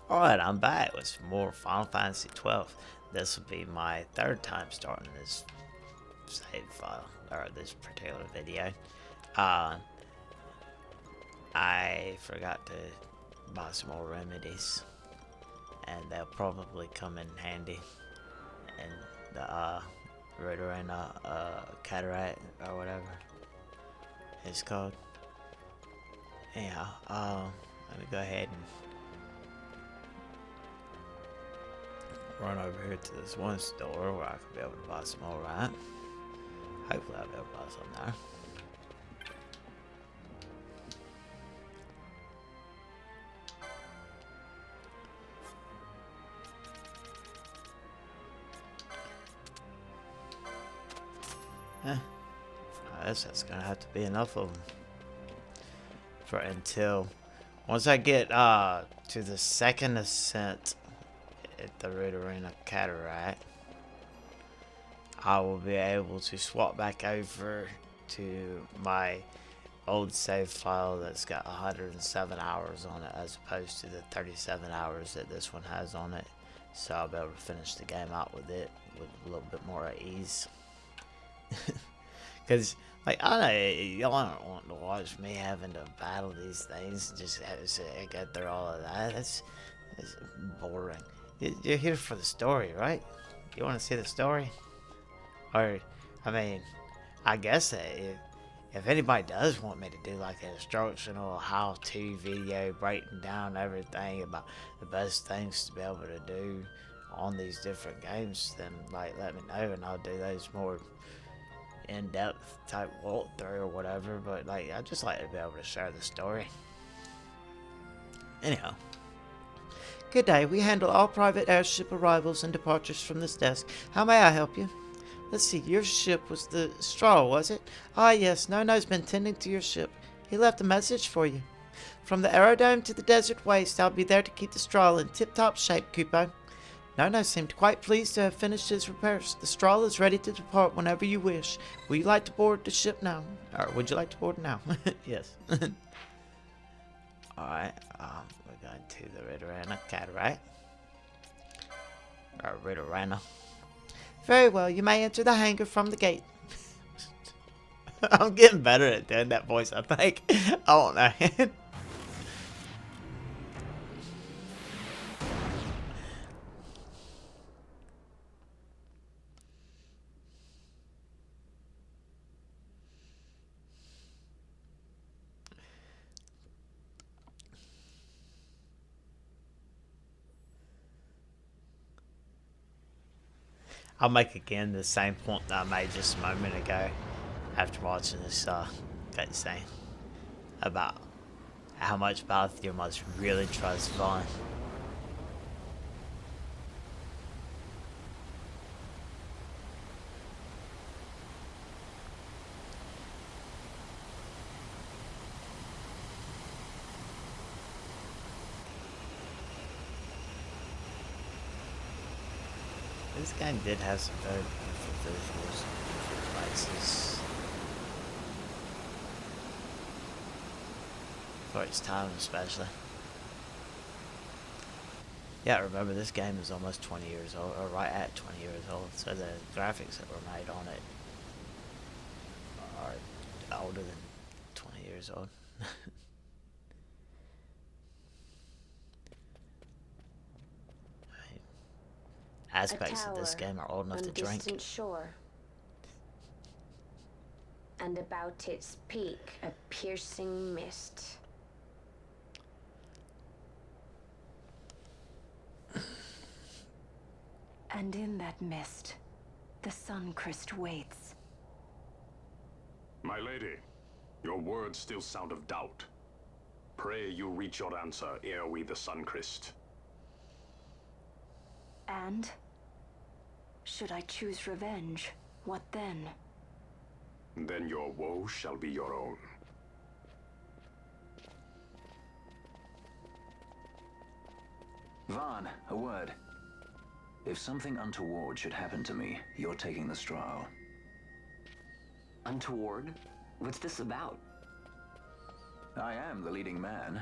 Alright, I'm back with some more Final Fantasy XII. This will be my third time starting this save file, or this particular video. Uh, I forgot to buy some more remedies, and they'll probably come in handy in the Ridorana cataract, or whatever it's called. Anyhow, let me go ahead and run over here to this one store where I can be able to buy some more, right? Hopefully I'll be able to buy some there. I guess that's gonna have to be enough of them for until once I get to the second ascent at the Ridorana cataract, I will be able to swap back over to my old save file that's got 107 hours on it as opposed to the 37 hours that this one has on it. So I'll be able to finish the game out with it with a little bit more ease. Because, like, I know y'all don't want to watch me having to battle these things and just have to get through all of that. That's boring. You're here for the story, right? You want to see the story? Or, I mean, I guess that if anybody does want me to do like an instructional how-to video breaking down everything about the best things to be able to do on these different games, then like let me know and I'll do those more in-depth type walkthrough or whatever. But like I just like to be able to share the story. Anyhow. Good day. We handle all private airship arrivals and departures from this desk. How may I help you? Let's see, your ship was the Straw, was it? Ah, yes, No-No's been tending to your ship. He left a message for you. From the aerodrome to the desert waste, I'll be there to keep the Straw in tip-top shape, Kupo. No seemed quite pleased to have finished his repairs. The Straw is ready to depart whenever you wish. Would you like to board the ship now? Or would you like to board now? Yes. Alright, we're going to the Ridorana cataract. Or Ridorana. Very well, you may enter the hangar from the gate. I'm getting better at doing that voice, I think. I don't know. I'll make again the same point that I made just a moment ago after watching this cutscene about how much Battlefield must really trust Vaughn. This game did have some very beautiful visuals and places for its time, especially. Yeah, remember this game is almost 20 years old, or right at 20 years old, so the graphics that were made on it are older than 20 years old. Aspects of this game are old enough to drink. Distant shore. And about its peak, a piercing mist. And in that mist, the Suncrest waits. My lady, your words still sound of doubt. Pray you reach your answer ere we the Suncrest. And? Should I choose revenge, what then? Then your woe shall be your own. Vaughn, a word. If something untoward should happen to me, you're taking the straw. Untoward? What's this about? I am the leading man.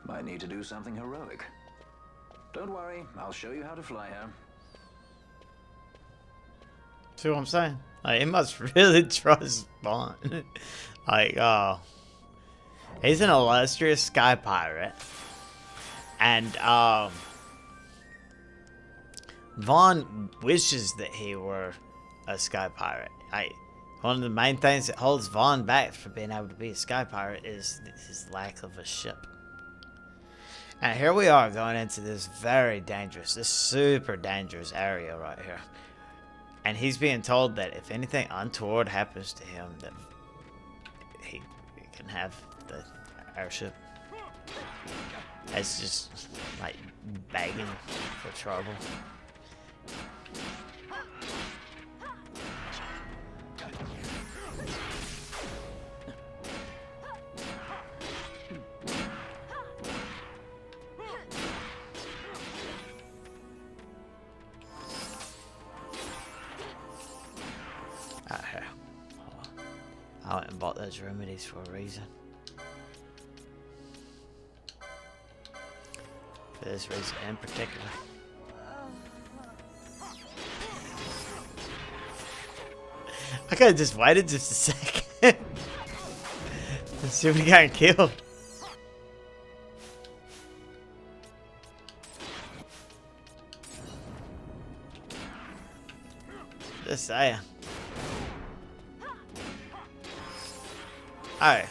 I need to do something heroic. Don't worry, I'll show you how to fly her. See what I'm saying? Like, he must really trust Vaughn. Like, oh. He's an illustrious sky pirate. And, Vaughn wishes that he were a sky pirate. One of the main things that holds Vaughn back from being able to be a sky pirate is his lack of a ship. And here we are going into this very dangerous, this super dangerous area right here. And he's being told that if anything untoward happens to him, that he can have the airship. It's just like begging for trouble. I went and bought those remedies for a reason. For this reason in particular. I could have just waited just a second. Let's see if we got killed. Just saying. Alright.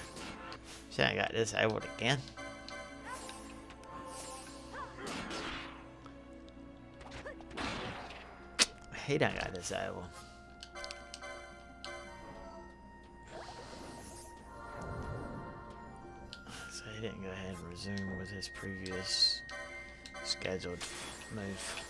She ain't got disabled again. He done got disabled. So he didn't go ahead and resume with his previous scheduled move.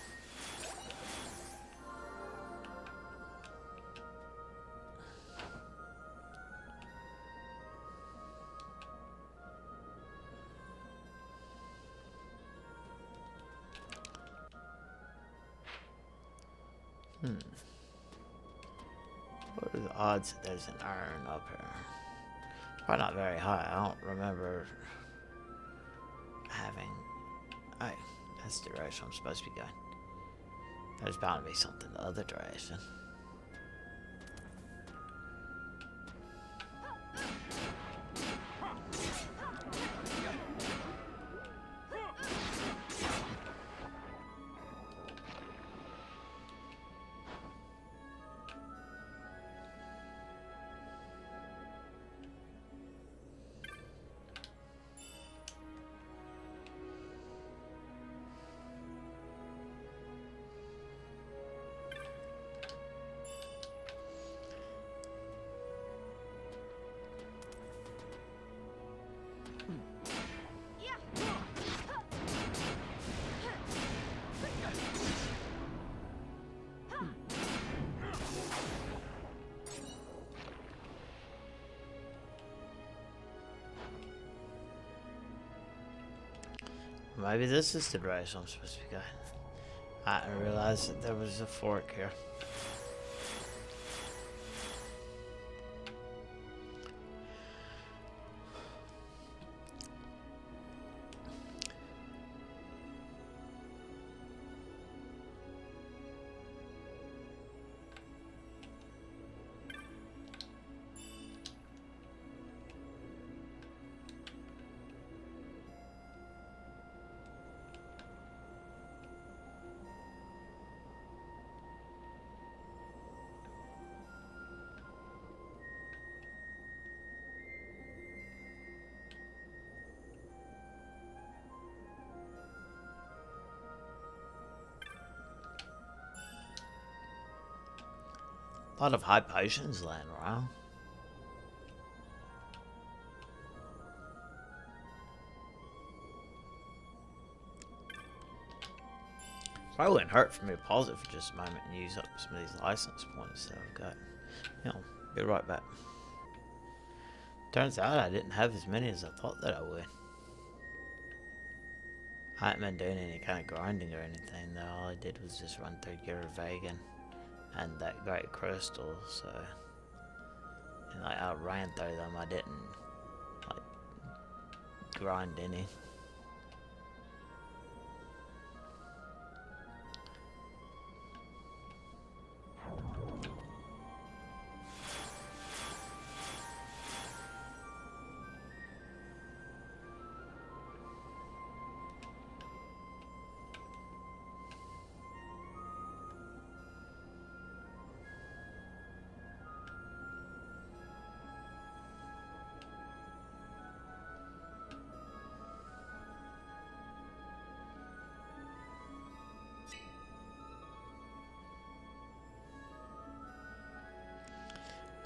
What are the odds that there's an iron up here? Probably not very high. I don't remember having... Oh, that's the direction I'm supposed to be going. There's bound to be something the other direction. Maybe this is the direction I'm supposed to be going. I didn't realize that there was a fork here. A lot of high potions laying around. Probably wouldn't hurt for me to pause it for just a moment and use up some of these license points that I've got. You know, be right back. Turns out I didn't have as many as I thought that I would. I haven't been doing any kind of grinding or anything though. All I did was just run through Vegan and that great crystal, so and like I ran through them. I didn't like grind any.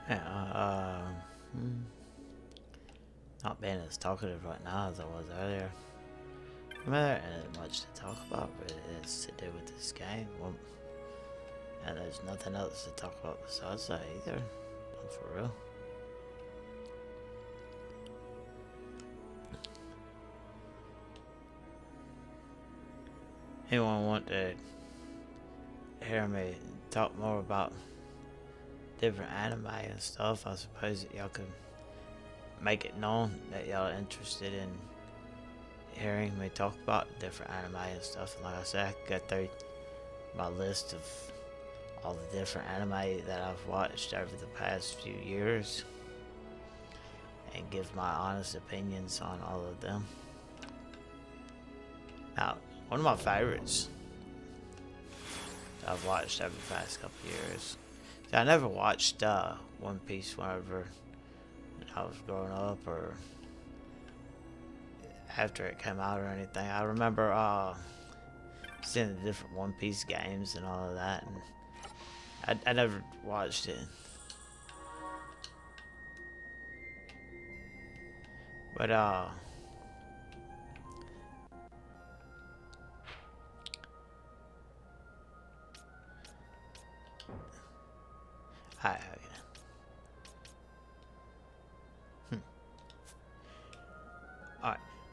Yeah, not being as talkative right now as I was earlier. I mean, there isn't much to talk about, but it's to do with this game. Well, and there's nothing else to talk about besides that either. Not for real. Anyone want to hear me talk more about different anime and stuff? I suppose that y'all could make it known that y'all are interested in hearing me talk about different anime and stuff. And like I said, I could go through my list of all the different anime that I've watched over the past few years and give my honest opinions on all of them. Now, one of my favorites I've watched over the past couple years. See, I never watched One Piece whenever I was growing up or after it came out or anything. I remember seeing the different One Piece games and all of that, and I never watched it. But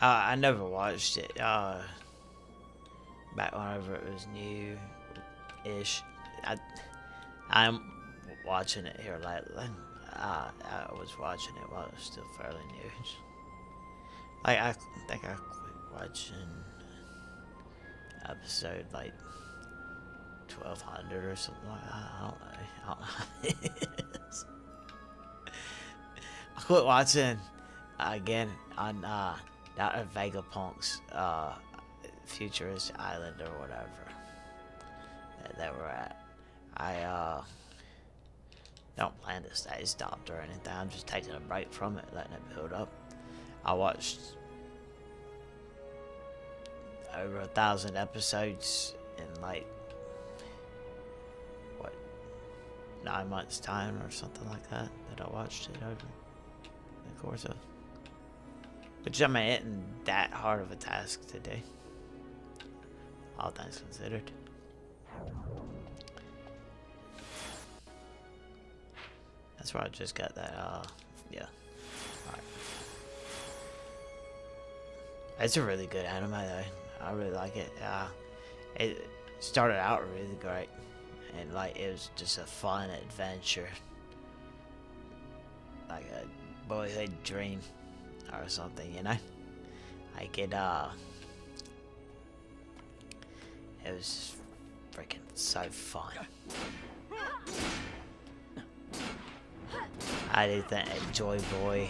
I never watched it back whenever it was new-ish. I'm watching it here lately. I was watching it while it was still fairly new-ish. Like, I think I quit watching episode like 1200 or something like that. I don't know how it is. I quit watching again on Dr. Vegapunk's Futurist Island or whatever that we're at. I don't plan to stay stopped or anything. I'm just taking a break from it, letting it build up. I watched over 1,000 episodes in like 9 months time or something like that I watched it over the course of, which I mean isn't that hard of a task to do, all things considered. That's where I just got that yeah. Alright. It's a really good anime though. I really like it. It started out really great, and like it was just a fun adventure, like a boyhood dream or something, you know. Like it was freaking so fun. I do think Joy Boy,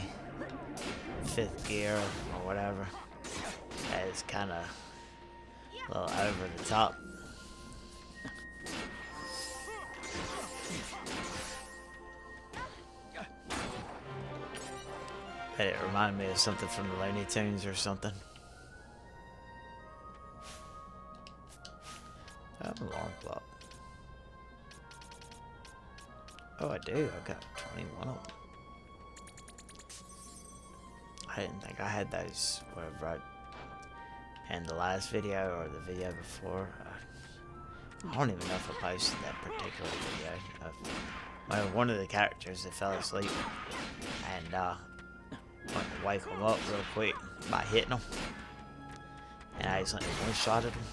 Fifth Gear or whatever, that is kind of a little over the top. But it reminded me of something from the Looney Tunes or something. I have an alarm clock. Oh, I do. I got 21 of them. I didn't think I had those whatever in the last video or the video before. I don't even know if I posted that particular video of one of the characters that fell asleep and went to wake him up real quick by hitting him, and I accidentally one-shotted him.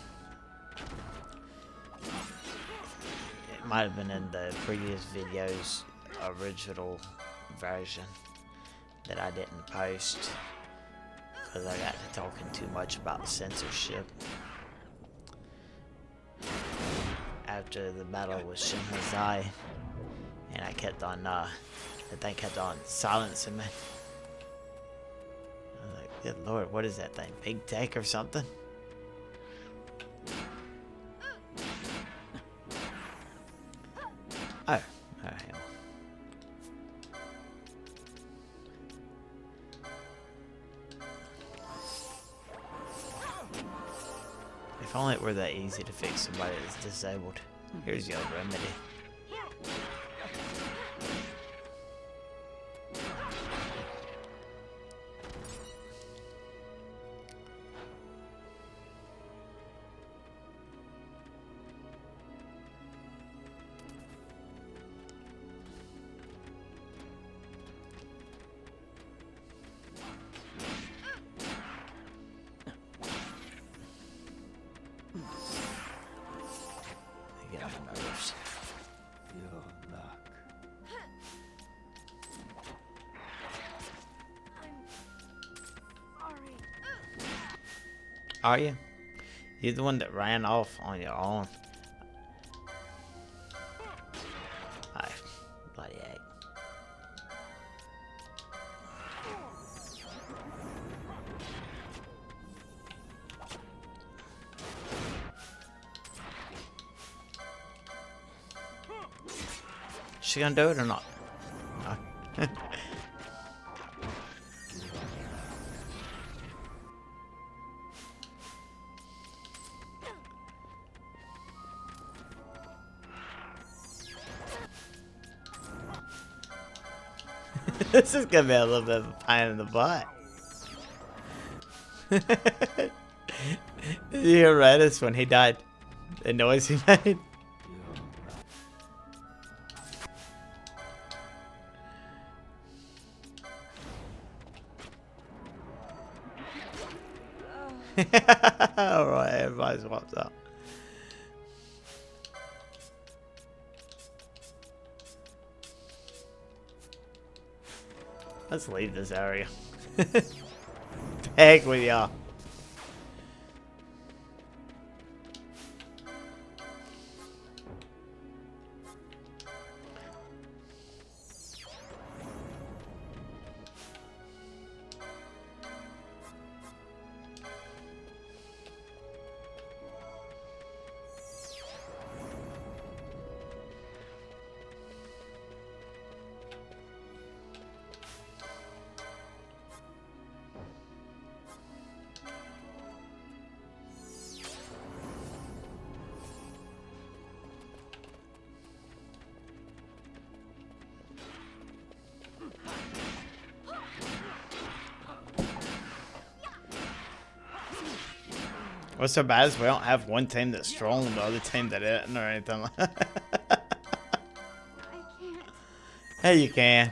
It might have been in the previous video's original version that I didn't post because I got to talking too much about censorship after the battle with Shinhazai, and I kept on the thing kept on silencing me. I was like, good lord, what is that thing, big tech or something? Oh, alright. If only it were that easy to fix somebody that's disabled. Here's your remedy. nerves. Your luck. Are you? You're the one that ran off on your own. Aye, bloody heck. She gonna do it or not? No. This is gonna be a little bit of a pain in the butt. Did you hear Redis when he died? The noise he made? Alright, everybody's wiped up. Let's leave this area. Heck with y'all. What's so bad is we don't have one team that's strong and the other team that isn't or anything like that. I can't. Hey, you can.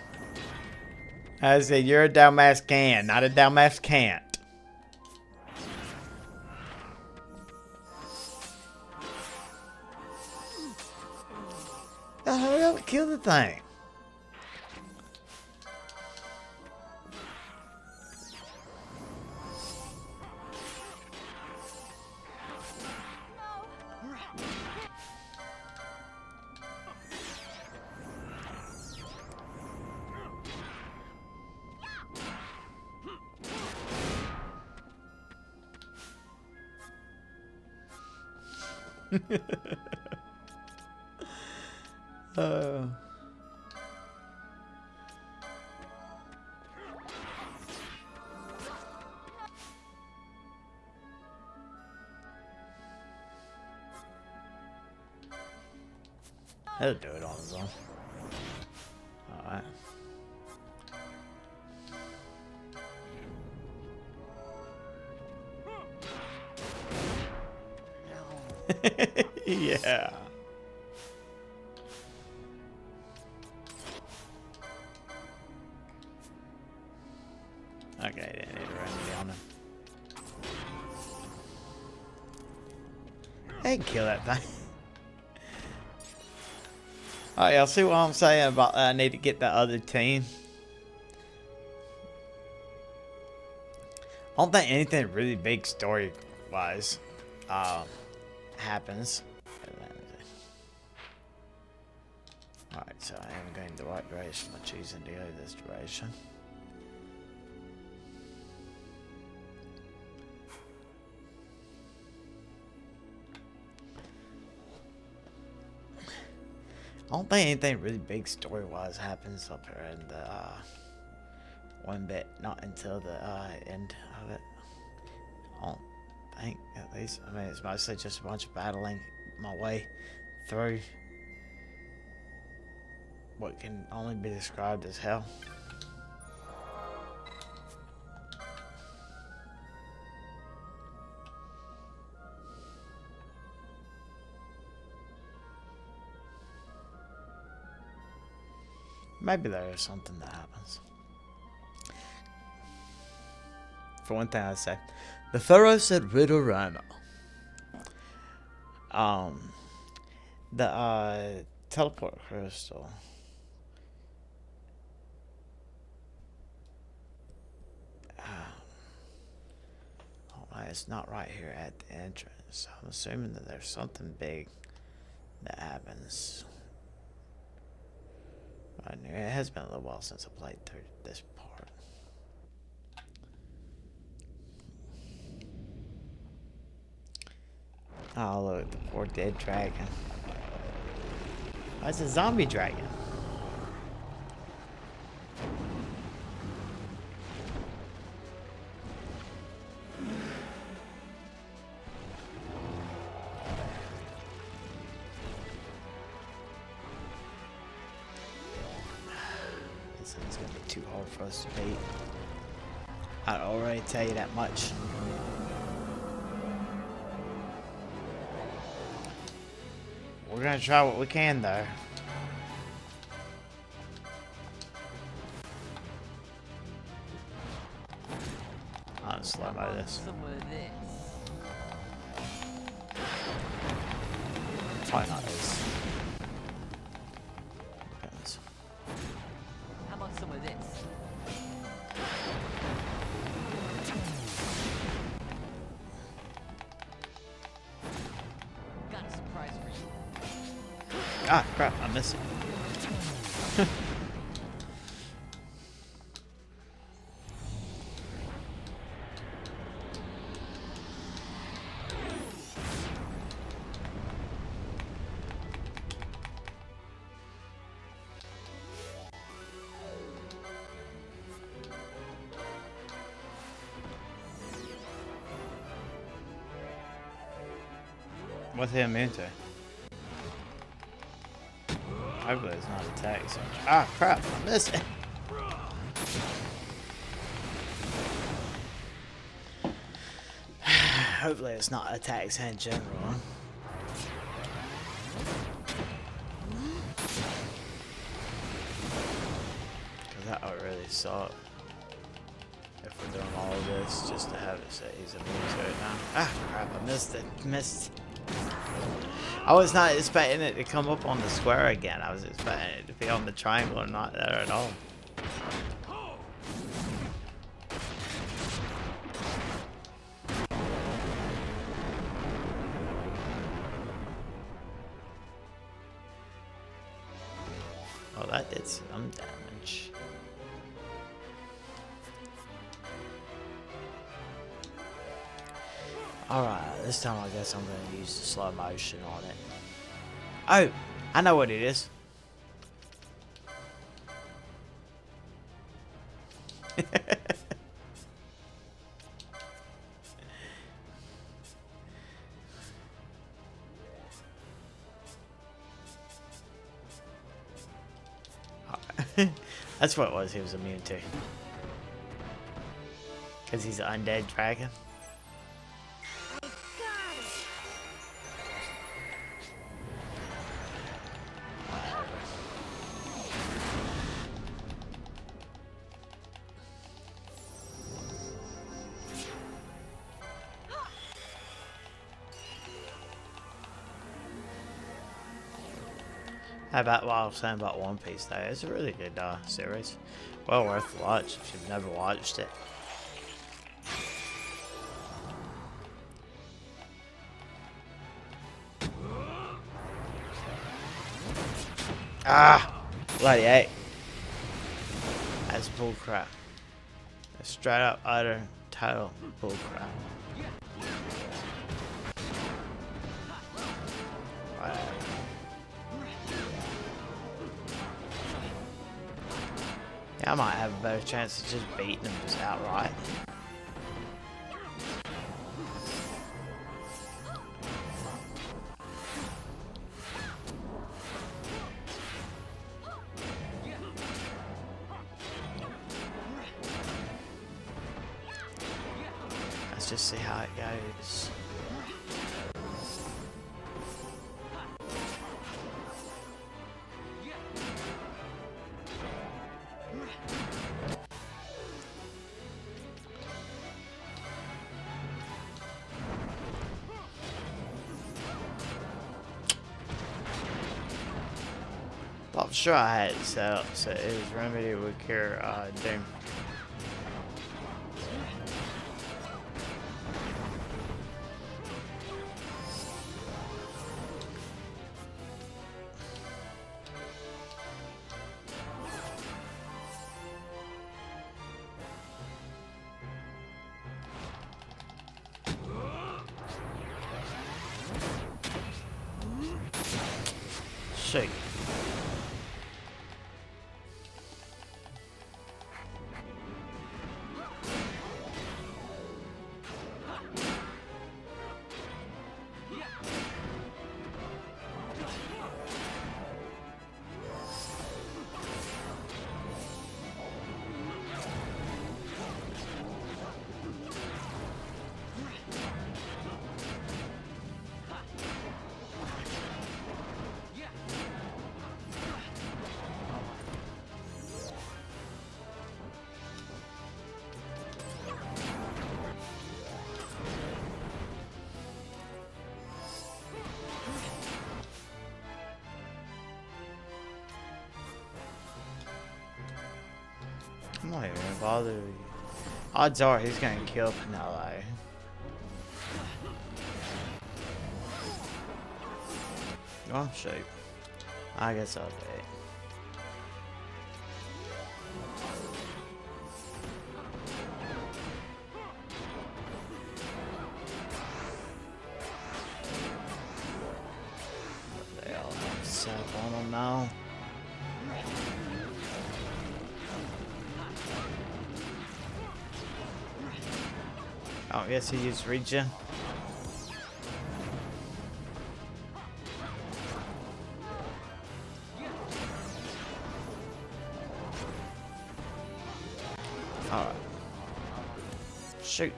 I said you're a dumbass can, not a dumbass can't. Hurry up and kill the thing. Oh. He'll do it on his own. Alright. Yeah. Okay, didn't need to run down him. Hey, kill that thing. Alright, y'all see what I'm saying about I need to get that other team? I don't think anything really big story-wise happens. Alright, so I am going the right direction by choosing to go this direction. I don't think anything really big story-wise happens up here in the one bit, not until the end of it. I don't think, at least. I mean, it's mostly just a bunch of battling my way through what can only be described as hell. Maybe there is something that happens. For one thing, I'd say the pharos at Ridorana. The teleport crystal. Alright, it's not right here at the entrance. I'm assuming that there's something big that happens. Right here. It has been a little while since I played through this part. Oh look, the poor dead dragon. That's a zombie dragon. This thing's gonna be too hard for us to beat. I'd already tell you that much. We're gonna try what we can though. I'll slow mo this. Probably not this. Depends. How about some of this? Got a surprise for you. Ah, crap, I missed it. What's he immune to? Hopefully it's not attack. So ah, crap! I missed it. Hopefully it's not attacks in general. Cause that would really suck. If we're doing all of this just to have it say he's immune to it now. Ah, crap! I missed it. Missed. I was not expecting it to come up on the square again. I was expecting it to be on the triangle and not there at all. Oh, that did some damage. Alright, this time I guess I'm going to use the slow motion on it. Oh, I know what it is. That's what it was he was immune to. Because he's an undead dragon. How about what I was saying about One Piece though? It's a really good series. Well worth the watch if you've never watched it. Ah! Bloody heck. That's bullcrap. That's straight up utter total bullcrap. Wow. Yeah, I might have a better chance of just beating him just outright. Let's just see how it goes. I'm sure I had it set up so his remedy would cure Doom. Shake. I'm not even gonna bother with you. Odds are he's gonna kill Penelope. Oh, shape. I guess I'll do it. They all have sap on them now. Oh, yes, he used regen. Alright. Shoot.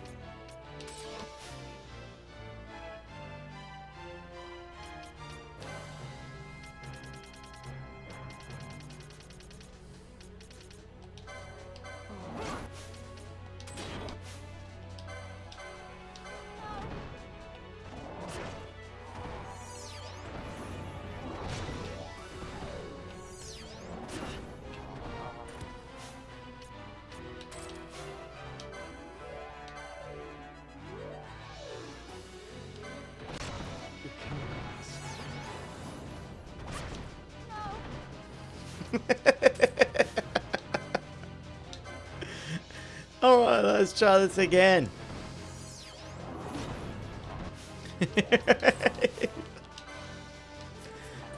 Alright, let's try this again. You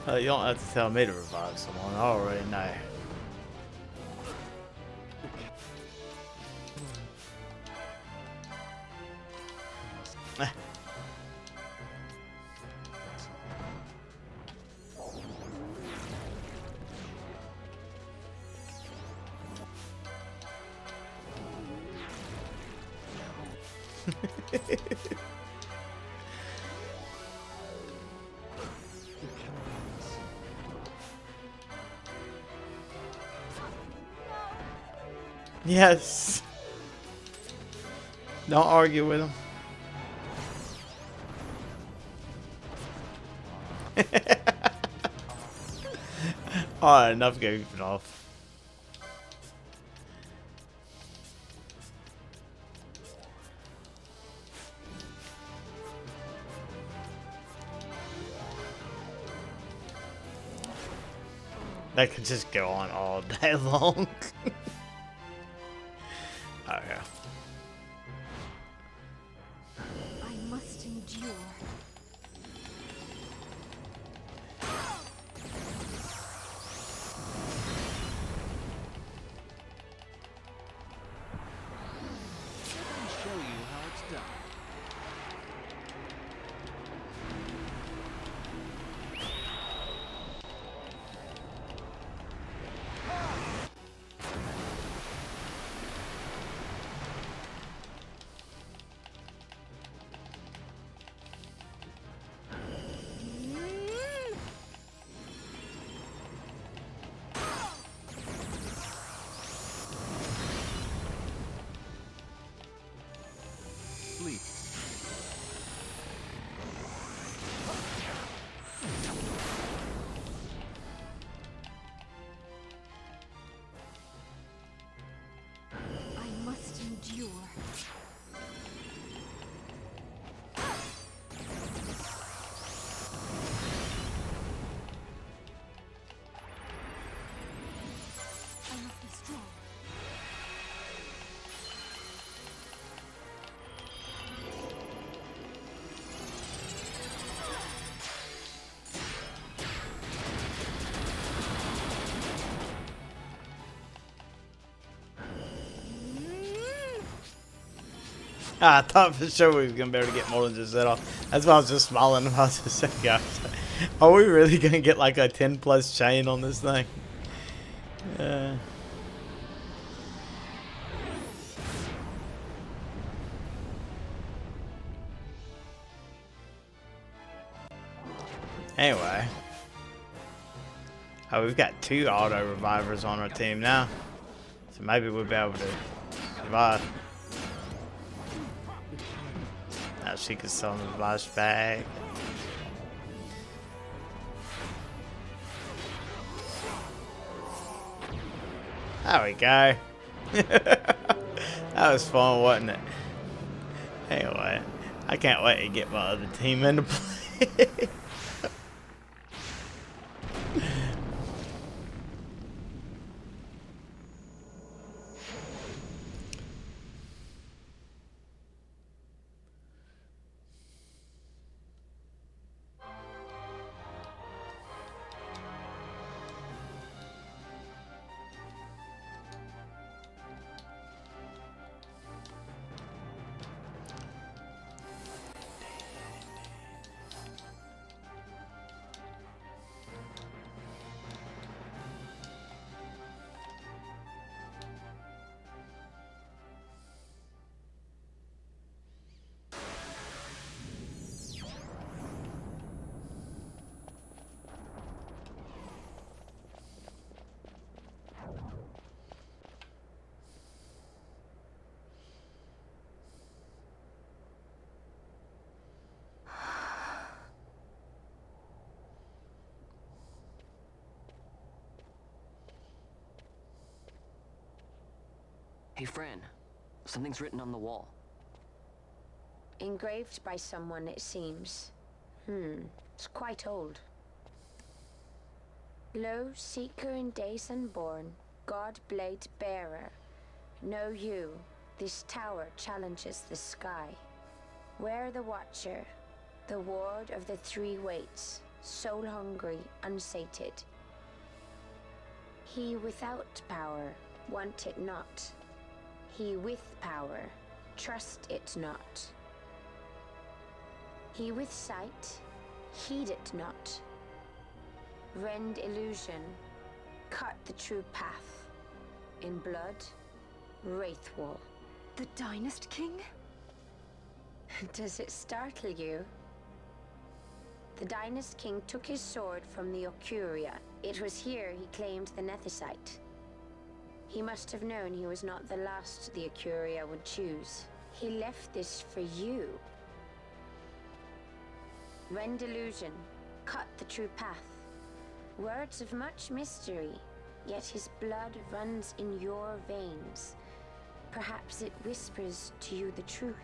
don't have to tell me to revive someone, I already know. Yes. Don't argue with him. Alright, enough goofing off. That could just go on all day long. Okay. I must endure. Let me show you how it's done. I thought for sure we was gonna be able to get more than just that off. That's why I was just smiling about to say, guys. Are we really gonna get like a 10+ chain on this thing? Anyway. Oh, we've got 2 auto revivers on our team now. So maybe we'll be able to survive. Now she can sell the device back. There we go. That was fun, wasn't it? Anyway, I can't wait to get my other team into play. Hey, Fran. Something's written on the wall. Engraved by someone, it seems. It's quite old. Lo, seeker in days unborn, God blade bearer. Know you, this tower challenges the sky. Where the watcher, the ward of the 3 weights, soul hungry, unsated. He without power, want it not. He with power, trust it not. He with sight, heed it not. Rend illusion, cut the true path. In blood, Wraithwall. The Dynast King? Does it startle you? The Dynast King took his sword from the Ocuria. It was here he claimed the Nethicite. He must have known he was not the last the Ocuria would choose. He left this for you. Rend illusion, cut the true path. Words of much mystery, yet his blood runs in your veins. Perhaps it whispers to you the truth.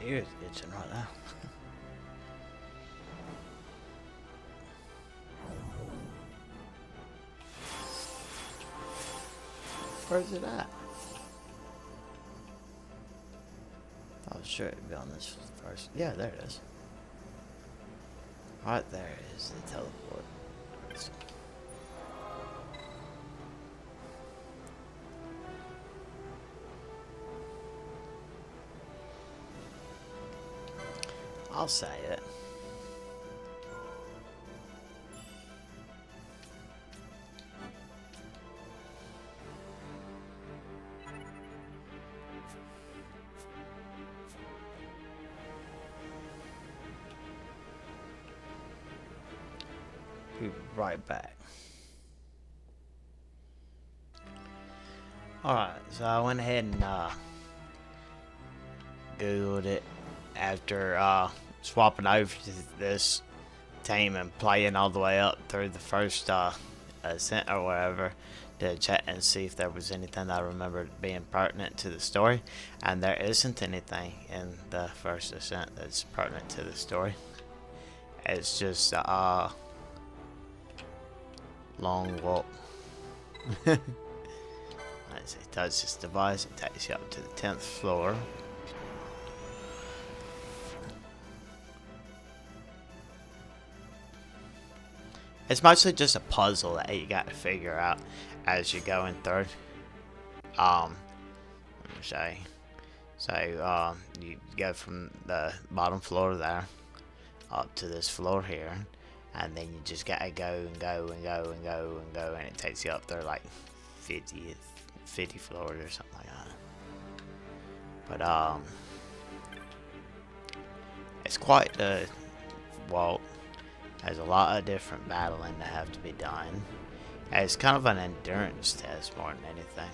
Ears itching right now. Where's it at? Oh, sure, it'd be on this first. Yeah, there it is. Right there is the teleport. I'll say it. Be right back. Alright, so I went ahead and Googled it after swapping over to this team and playing all the way up through the first ascent or whatever to check and see if there was anything that I remembered being pertinent to the story, and there isn't anything in the first ascent that's pertinent to the story. It's just long walk. Let's see, touch this device, it takes you up to the 10th floor. It's mostly just a puzzle that you got to figure out as you're going through. Let me show you. So, you go from the bottom floor there up to this floor here, and then you just gotta go and go and go and go and go, and it takes you up there like 50 floors or something like that. But it's quite the walk. There's a lot of different battling that have to be done. And it's kind of an endurance test more than anything.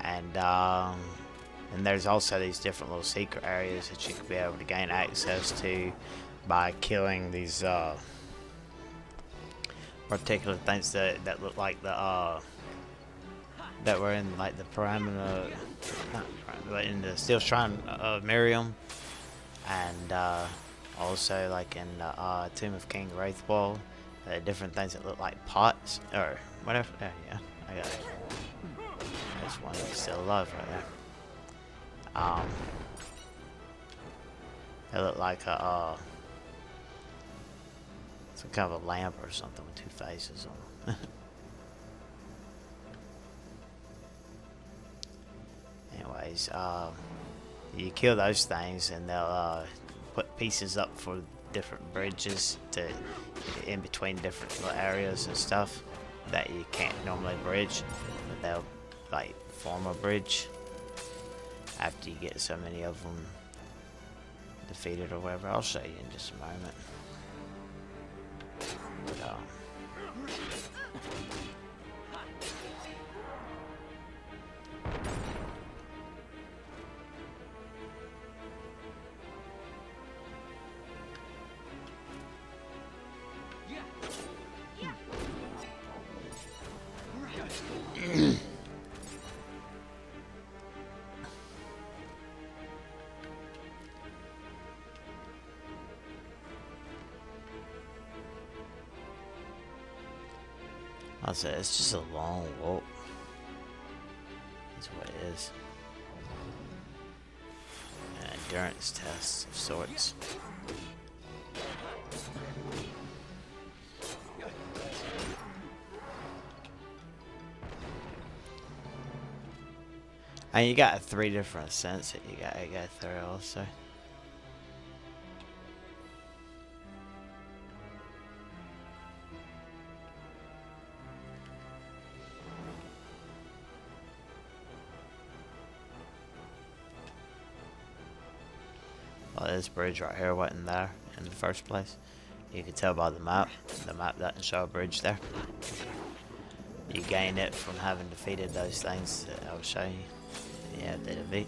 And there's also these different little secret areas that you could be able to gain access to by killing these particular things that look like the that were in like the parameter, not parameter, but in the Steel Shrine of Miriam, and also like in the Tomb of King Wraithwall, different things that look like pots or whatever. Yeah, I got it. There's one that's still alive right there. They look like a some kind of a lamp or something with two faces on them. Anyways, you kill those things and they'll put pieces up for different bridges to in between different little areas and stuff that you can't normally bridge, but they'll like form a bridge after you get so many of them defeated or whatever. I'll show you in just a moment. But, I'll say it's just a long walk. That's what it is. An endurance test of sorts. And you got 3 different ascents that you gotta go through also. Well, this bridge right here wasn't there in the first place. You can tell by the map. The map doesn't show a bridge there. You gain it from having defeated those things that I'll show you. Yeah, they defeat.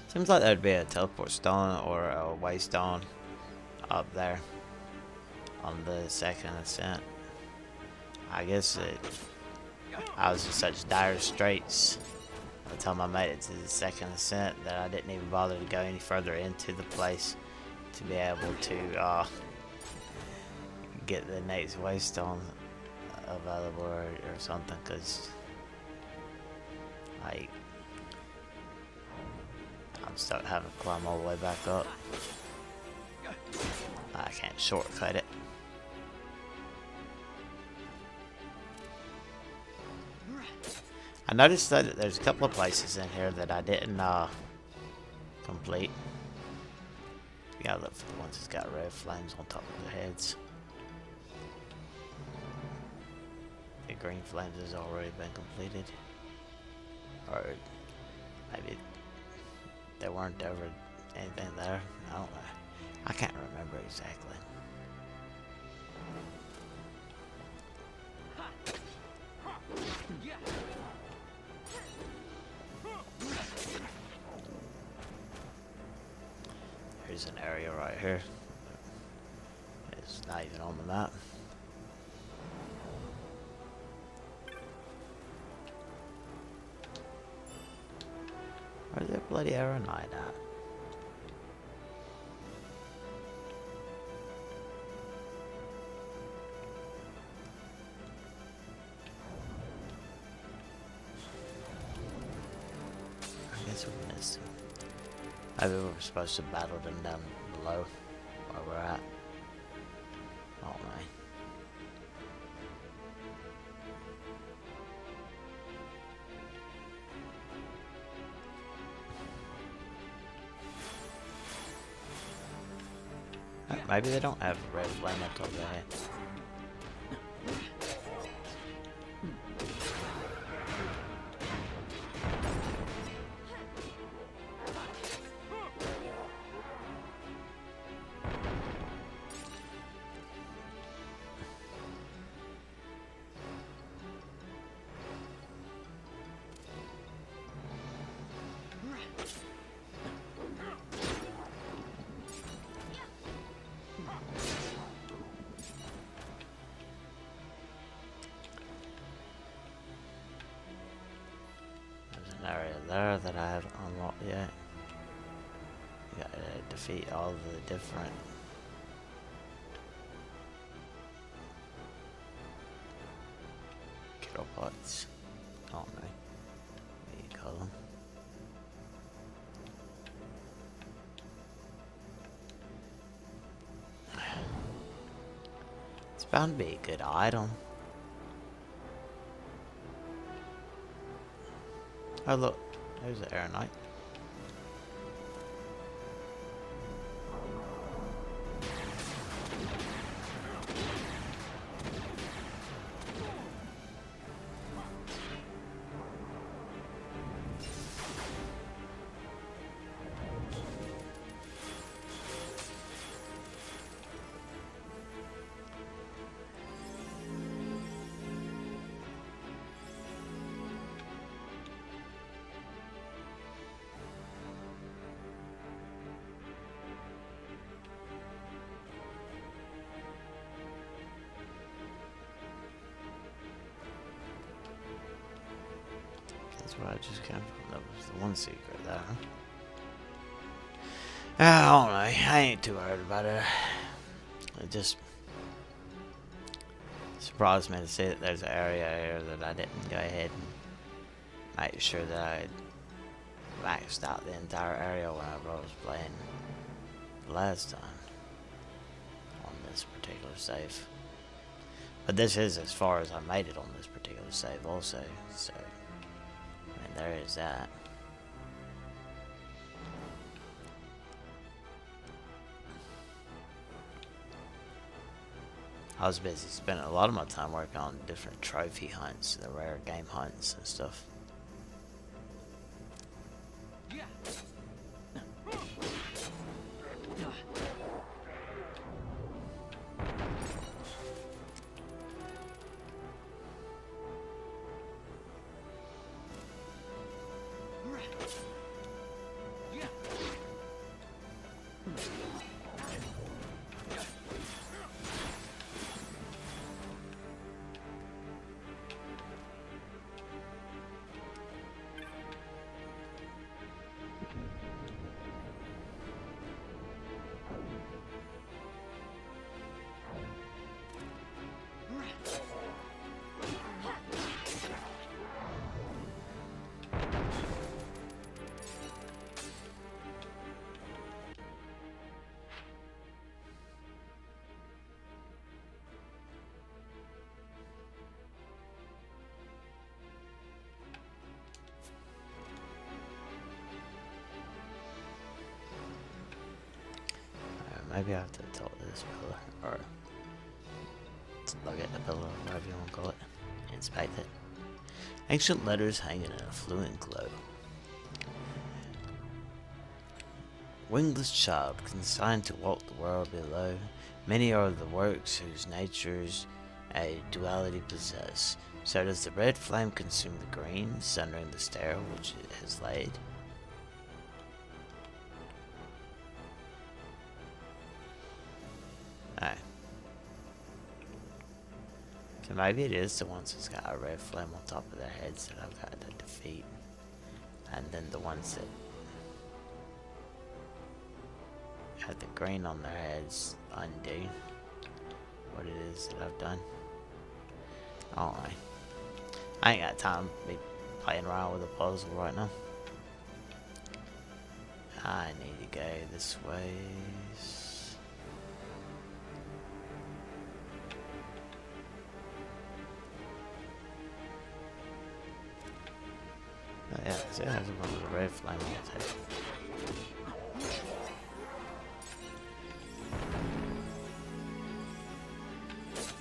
Seems like there'd be a teleport stone or a way stone up there on the second ascent. I guess I was in such dire straits by the time I made it to the second ascent that I didn't even bother to go any further into the place to be able to get the next way stone available or something, because like I'm stuck having to climb all the way back up. I can't shortcut it. I noticed that there's a couple of places in here that I didn't complete. You gotta look for the ones that's got red flames on top of their heads. The green flames has already been completed. Or maybe there weren't ever anything there. I don't know. I can't remember exactly. There's an area right here. It's not even on the map. Where's that bloody Aeronite at? I guess we missed him. Maybe we were supposed to battle them down below where we're at. Oh my. Maybe they don't have a red flame on top of their head. Area there that I haven't unlocked yet. You gotta defeat all the different kiddo pots. I don't know what you call them. It's bound to be a good item. Oh look, there's the Aeronite. That's where I just came from. That was the one secret there. I don't know. I ain't too worried about it. It just surprised me to see that there's an area here that I didn't go ahead and make sure that I maxed out the entire area whenever I was playing the last time on this particular save. But this is as far as I made it on this particular save also, so I mean, there is that. I was busy spending a lot of my time working on different trophy hunts, the rare game hunts and stuff. maybe I have to talk to this pillar, or look at the pillar, whatever you want to call it, inspect it. Ancient letters hang in a fluent glow. Wingless child, consigned to walk the world below. Many are the works whose natures a duality possess. So does the red flame consume the green, sundering the stair which it has laid? Alright. So maybe it is the ones that's got a red flame on top of their heads that I've got to defeat. And then the ones that have the green on their heads undo what it is that I've done. Alright. I ain't got time to be playing around with a puzzle right now. I need to go this way. Oh, yeah, see, there's one with a red flame on its head.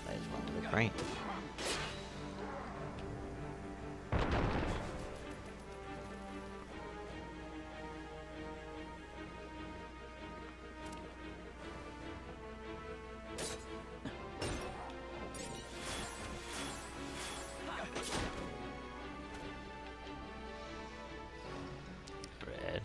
There's one with a green. Red.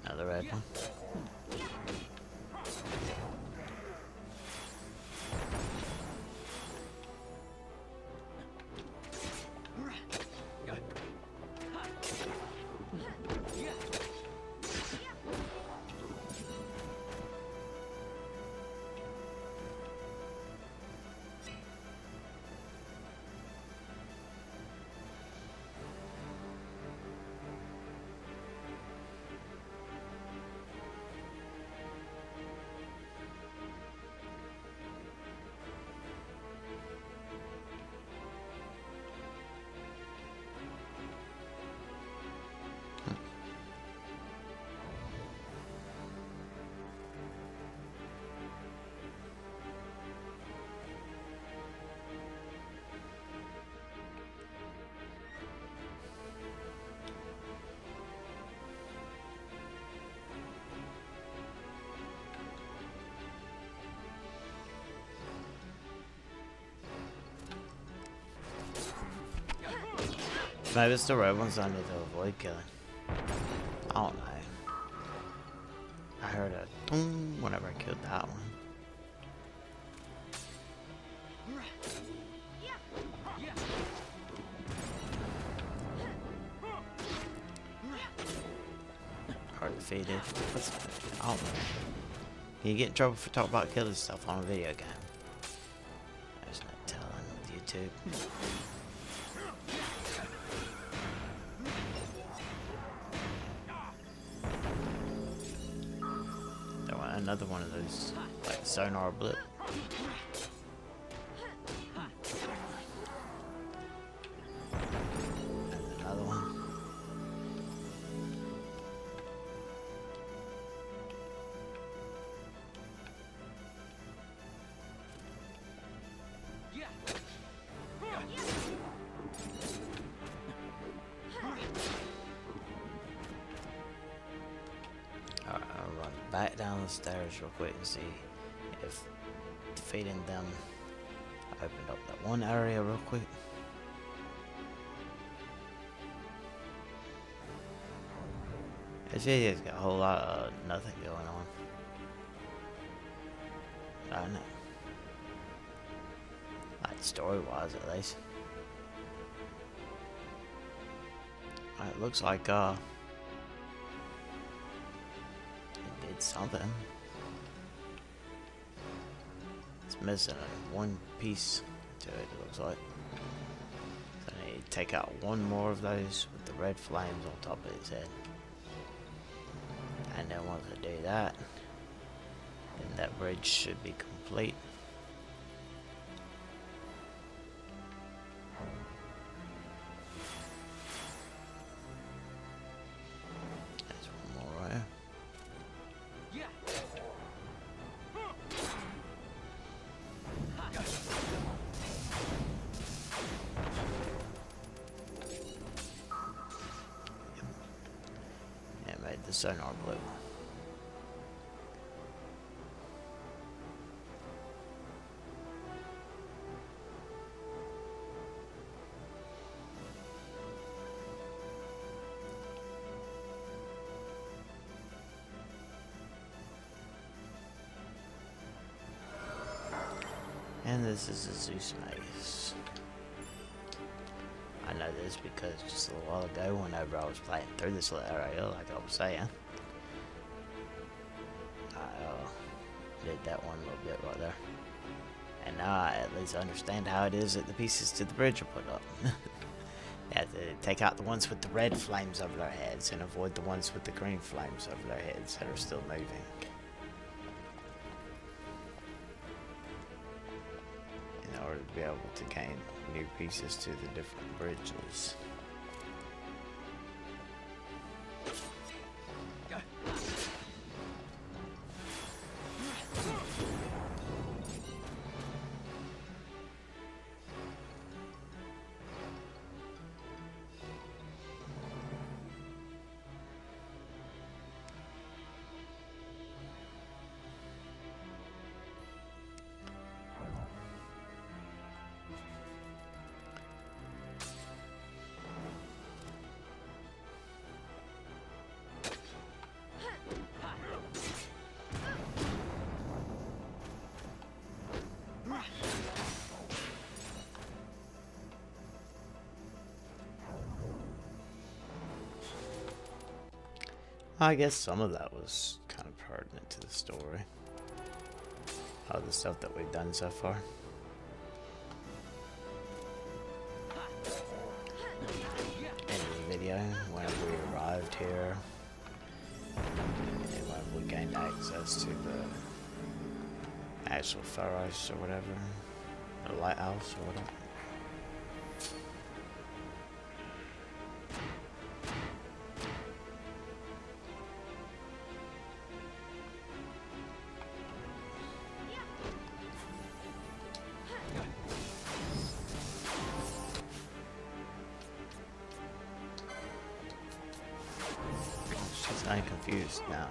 Another red one. Maybe it's the red ones I need to avoid killing. I don't know. I heard a boom whenever I killed that one. Or defeated. What's, I don't know. Can you get in trouble for talking about killing stuff on a video game? There's no telling with YouTube. Another one of those, like sonar blip. And another one. Alright, I'll run back down the stairs real quick and see if defeating them opened up that one area real quick. This video's got a whole lot of nothing going on. I know. Like story-wise at least. It looks like need something. It's missing one piece to it, it looks like. So I need to take out one more of those with the red flames on top of his head. And then once I do that, then that bridge should be complete. There's one more right here. Yeah, made the sonar blue. And this is a Zeus maze. I know this because just a little while ago, whenever I was playing through this little area, like I was saying, I did that one little bit right there. And now I at least understand how it is that the pieces to the bridge are put up. You have to take out the ones with the red flames over their heads and avoid the ones with the green flames over their heads that are still moving. In order to be able to gain new pieces to the different bridges. I guess some of that was kind of pertinent to the story. All the stuff that we've done so far. In the video, whenever we arrived here, and when we gained access to the actual pharos or whatever, the lighthouse or whatever. I'm confused now.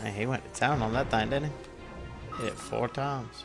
Hey, he went to town on that thing, didn't he? Hit it 4 times.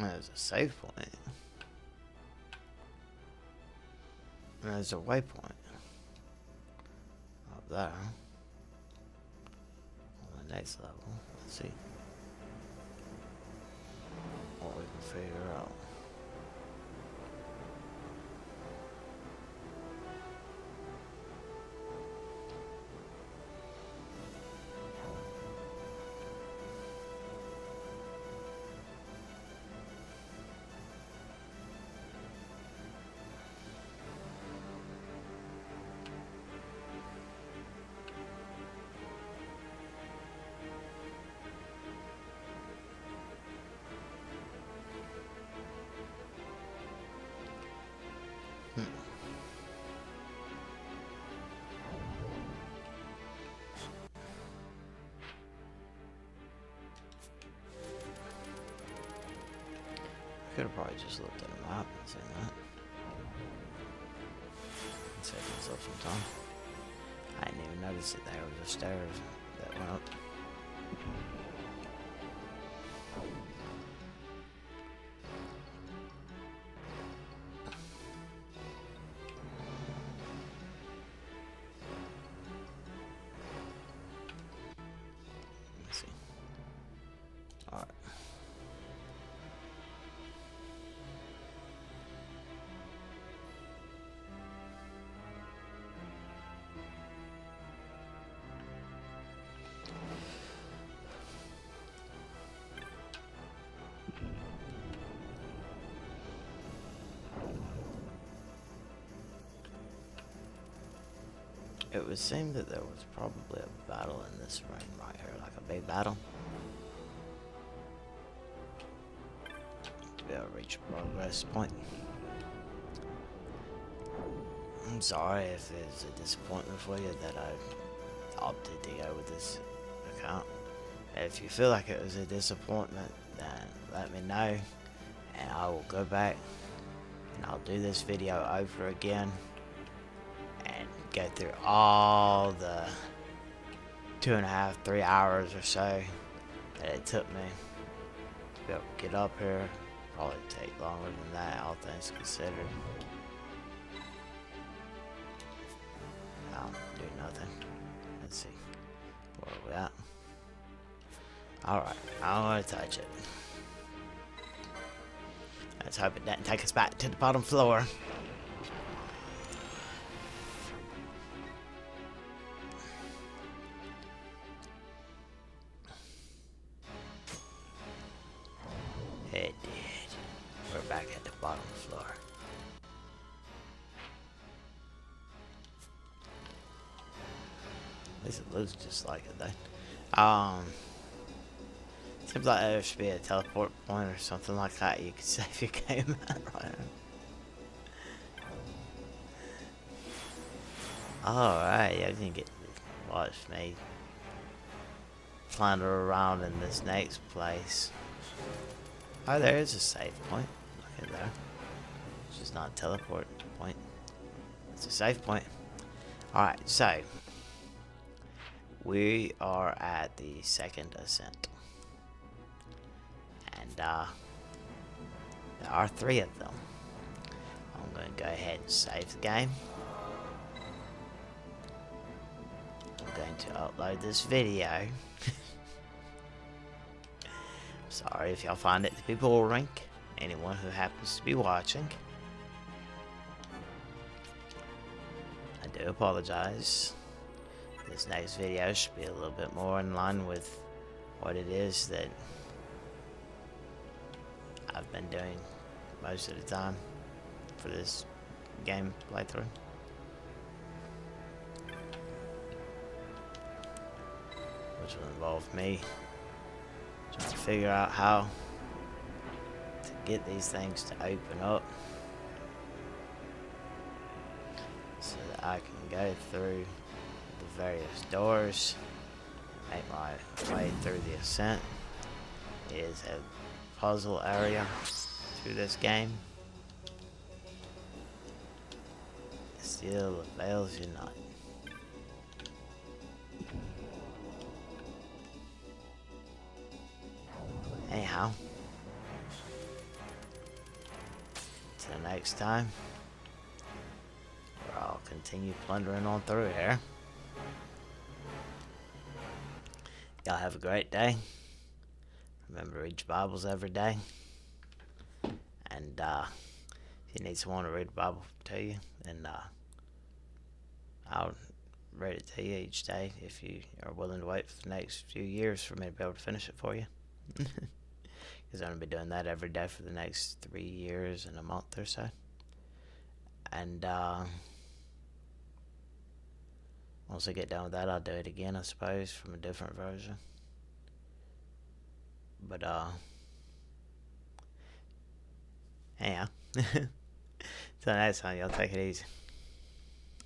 There's a save point. And there's a waypoint. Up there. On the next level. Let's see what we can figure out. Could have probably just looked at a map and seen that. Save myself some time. I didn't even notice that there was a stairs that went up. Let's see. Alright. It would seem that there was probably a battle in this room right here, like a big battle. To be able to reach a progress point. I'm sorry if it's a disappointment for you that I opted to go with this account. If you feel like it was a disappointment, then let me know and I will go back and I'll do this video over again. Go through all the 2.5, 3 hours or so that it took me to be able to get up here. Probably take longer than that, all things considered. I'll do nothing. Let's see. Where are we at? Alright, I don't want to touch it. Let's hope it doesn't take us back to the bottom floor. It did. We're back at the bottom floor. At least it looks just like it though. Seems like there should be a teleport point or something like that you could save your game at right now. Alright, you can get to watch me flounder around in this next place. Oh, there is a save point. Look at there. It's just not a teleport point. It's a save point. Alright, so we are at the second ascent. And there are 3 of them. I'm going to go ahead and save the game. I'm going to upload this video. Sorry if y'all find it to be boring. Anyone who happens to be watching. I do apologize. This next video should be a little bit more in line with what it is that I've been doing most of the time for this game playthrough. Which will involve me trying to figure out how to get these things to open up so that I can go through the various doors and make my way through the ascent. It is a puzzle area through this game. It still avails you not. Anyhow, next time, I'll continue plundering on through here. Y'all have a great day. Remember to read your Bibles every day. And if you need someone to read the Bible to you, then I'll read it to you each day if you are willing to wait for the next few years for me to be able to finish it for you. Because I'm going to be doing that every day for the next 3 years and a month or so. And once I get done with that, I'll do it again, I suppose, from a different version. But, anyhow. Till next time, y'all take it easy.